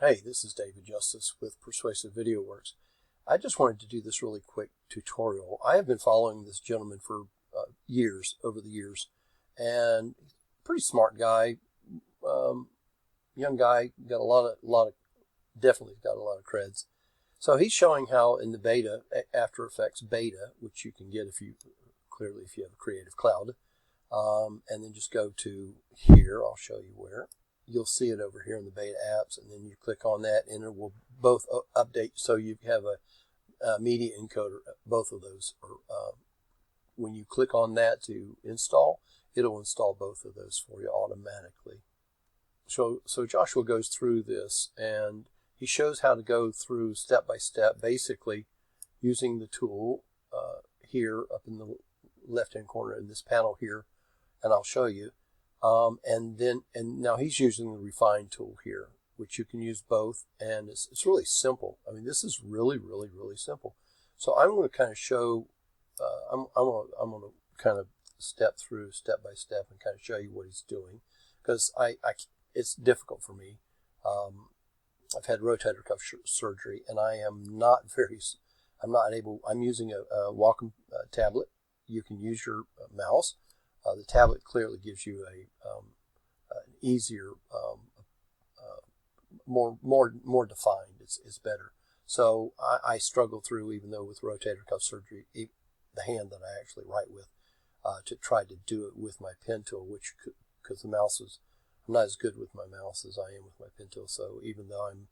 Hey, this is David Justice with Persuasive Video Works. I just wanted to do this really quick tutorial. I have been following this gentleman for over the years, and pretty smart guy, young guy, got definitely got a lot of creds. So he's showing how in the beta, After Effects beta, which you can get if you have a Creative Cloud, and then just go to here. I'll show you where. You'll see it over here in the beta apps, and then you click on that, and it will both update. So you have a media encoder. Both of those are, when you click on that to install, it'll install both of those for you automatically. So Joshua goes through this, and he shows how to go through step by step, basically using the tool here up in the left-hand corner in this panel here, and I'll show you. And now he's using the refine tool here, which you can use both, and it's really simple. I mean, this is really simple. So I'm going to kind of show, I'm going to kind of step through step by step and kind of show you what he's doing, because it's difficult for me. I've had rotator cuff surgery, and I'm not able. I'm using a Wacom tablet. You can use your mouse. The tablet clearly gives you an easier, more defined. It's better. So I struggle through, even though with rotator cuff surgery, the hand that I actually write with, to try to do it with my pen tool, because the mouse I'm not as good with my mouse as I am with my pen tool. So even though I'm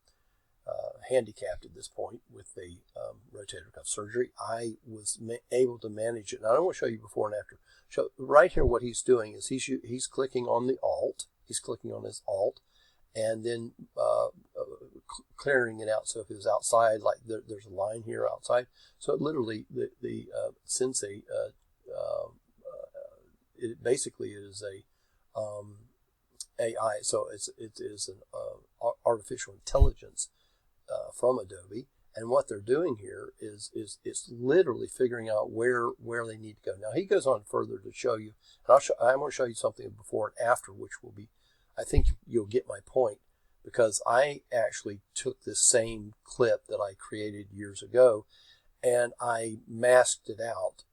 handicapped at this point with the rotator cuff surgery, I was able to manage it. And I don't want to show you before and after. So right here, what he's doing is he's clicking on the Alt. He's clicking on his Alt, and then clearing it out. So if it was outside, like there's a line here outside. So literally, the Sensei, it basically is a AI. So it is an artificial intelligence from Adobe, and what they're doing here is it's literally figuring out where they need to go. Now he goes on further to show you, and I'm going to show you something before and after, which will be, I think you'll get my point, because I actually took this same clip that I created years ago, and I masked it out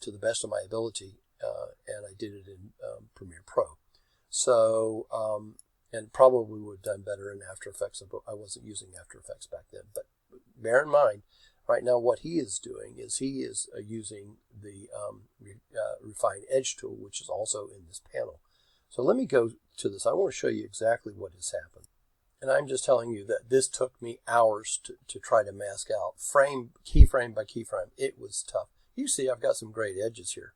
to the best of my ability, and I did it in Premiere Pro. So and probably would have done better in After Effects. I wasn't using After Effects back then. But bear in mind, right now what he is doing is he is using the Refine Edge tool, which is also in this panel. So let me go to this. I want to show you exactly what has happened. And I'm just telling you that this took me hours to try to mask out, keyframe by keyframe. It was tough. You see I've got some great edges here.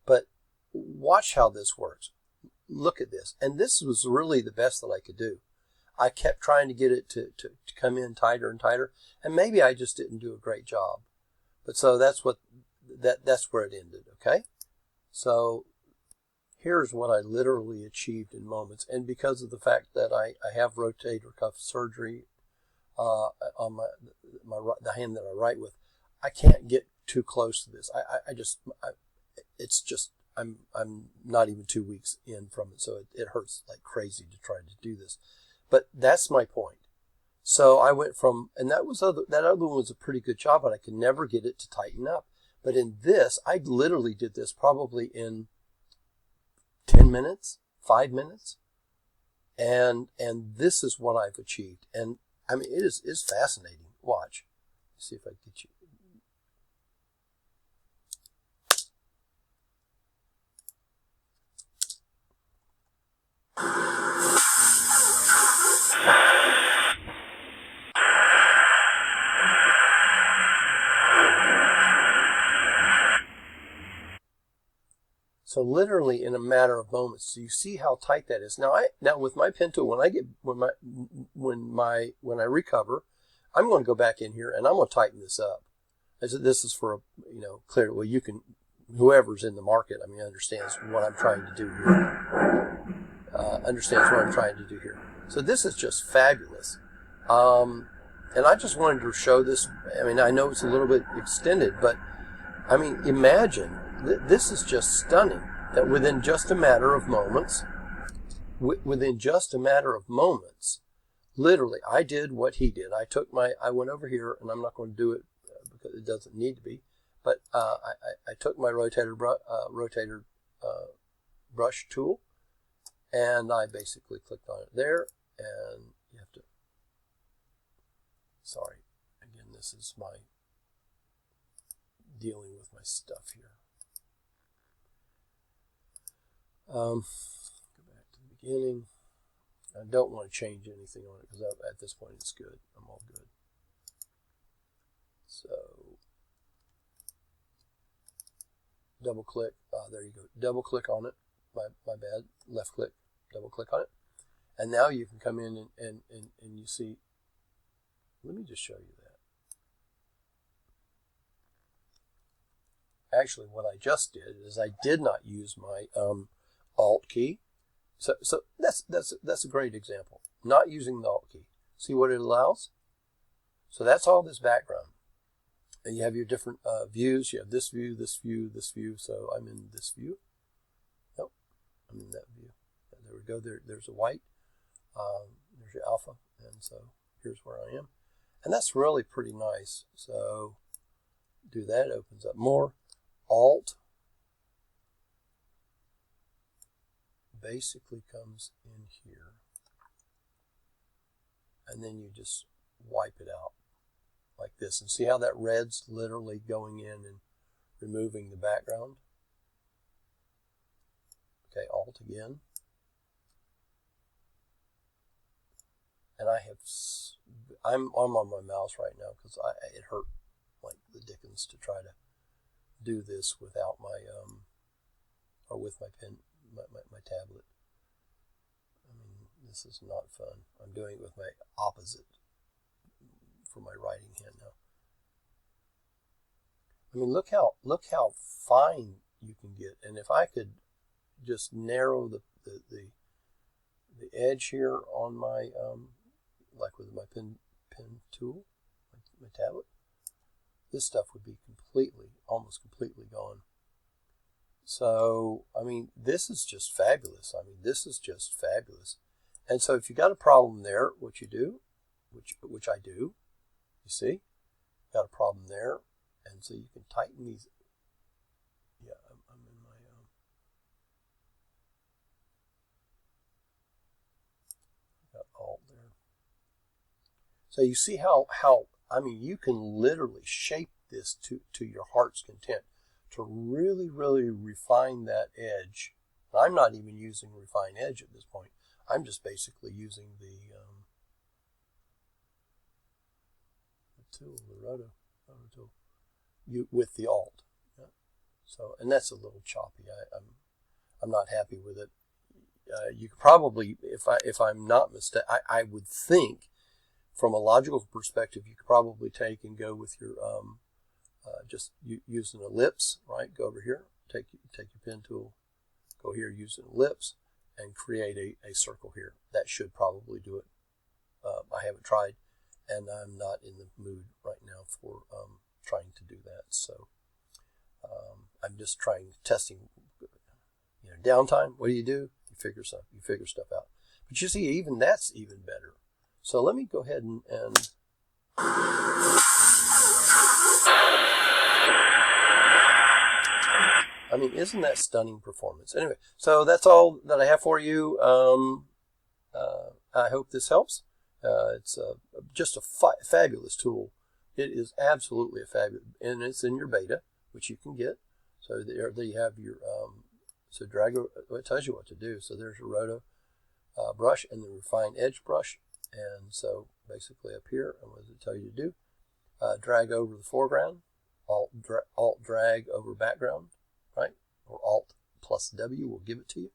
But watch how this works. Look at this. And this was really the best that I could do. I kept trying to get it to come in tighter and tighter, and maybe I just didn't do a great job. But so that's where it ended, okay? So here's what I literally achieved in moments. And because of the fact that I have rotator cuff surgery on the hand that I write with, I can't get too close to this. It's just I'm not even 2 weeks in from it, so it hurts like crazy to try to do this. But that's my point. So I went from, and that other one was a pretty good job, but I could never get it to tighten up. But in this, I literally did this probably in 10 minutes, 5 minutes, and this is what I've achieved. And I mean, it's fascinating. Watch. Let's see if I can get you. So literally in a matter of moments, so you see how tight that is. Now with my pen tool, when I recover, I'm going to go back in here and I'm going to tighten this up. This is for clear. Well, you can, whoever's in the market, I mean, understands what I'm trying to do here. So this is just fabulous. And I just wanted to show this. I mean, I know it's a little bit extended, but I mean, imagine. This is just stunning that within just a matter of moments, literally, I did what he did. I went over here, and I'm not going to do it because it doesn't need to be, but I took my rotator brush tool, and I basically clicked on it there, and you have to, sorry, again, this is my dealing with my stuff here. Go back to the beginning. I don't want to change anything on it because at this point it's good. I'm all good. So double click. There you go. Double click on it. My bad. Left click. Double click on it. And now you can come in and you see. Let me just show you that. Actually, what I just did is I did not use my Alt key. So that's a great example. Not using the Alt key. See what it allows? So that's all this background. And you have your different views. You have this view, this view, this view. So I'm in this view. Nope, I'm in that view. There we go. There's a white. There's your alpha. And so here's where I am. And that's really pretty nice. So do that. It opens up more. Alt basically comes in here. And then you just wipe it out like this. And see how that red's literally going in and removing the background? Okay, Alt again. And I'm on my mouse right now because it hurt like the dickens to try to do this without my, or with my pen, my tablet. I mean, this is not fun. I'm doing it with my opposite for my writing hand now. I mean, look how fine you can get. And if I could just narrow the edge here on my like with my pen tool, my tablet, this stuff would be almost completely gone. So, I mean, this is just fabulous. I mean, this is just fabulous. And so if you got a problem there, what you do, which I do, you see, got a problem there. And so you can tighten these. Yeah, I'm in my, got Alt there. So you see how, I mean, you can literally shape this to your heart's content to really, really refine that edge. I'm not even using refine edge at this point. I'm just basically using the tool, the roto tool, with the Alt. Yeah. So, and that's a little choppy. I'm not happy with it. You could probably, if I'm not mistaken, I would think from a logical perspective, you could probably take and go with your just use an ellipse, right? Go over here, take your pen tool, go here, use an ellipse, and create a circle here. That should probably do it. I haven't tried, and I'm not in the mood right now for trying to do that. So I'm just testing. You know, downtime. What do? You figure stuff out. But you see, even that's even better. So let me go ahead and I mean, isn't that stunning performance? Anyway, so that's all that I have for you. I hope this helps. It's just a fabulous tool. It is absolutely a fabulous, and it's in your beta, which you can get. So there you have your, so drag, it tells you what to do. So there's your roto brush and the refine edge brush. And so basically up here, what does it tell you to do? Drag over the foreground, Alt drag over background, right? Or Alt plus W will give it to you.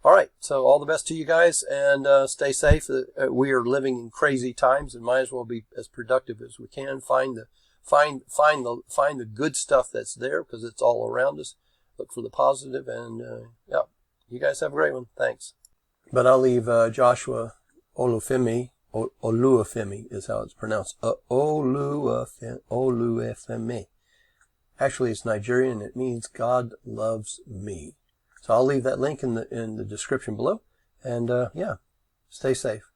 All right, so all the best to you guys, and stay safe. We are living in crazy times, and might as well be as productive as we can. Find the good stuff that's there, because it's all around us. Look for the positive, and yeah, you guys have a great one. Thanks. But I'll leave Joshua Olufemi is how it's pronounced. Olufemi. Actually, it's Nigerian. It means God loves me. So I'll leave that link in the description below. And yeah, stay safe.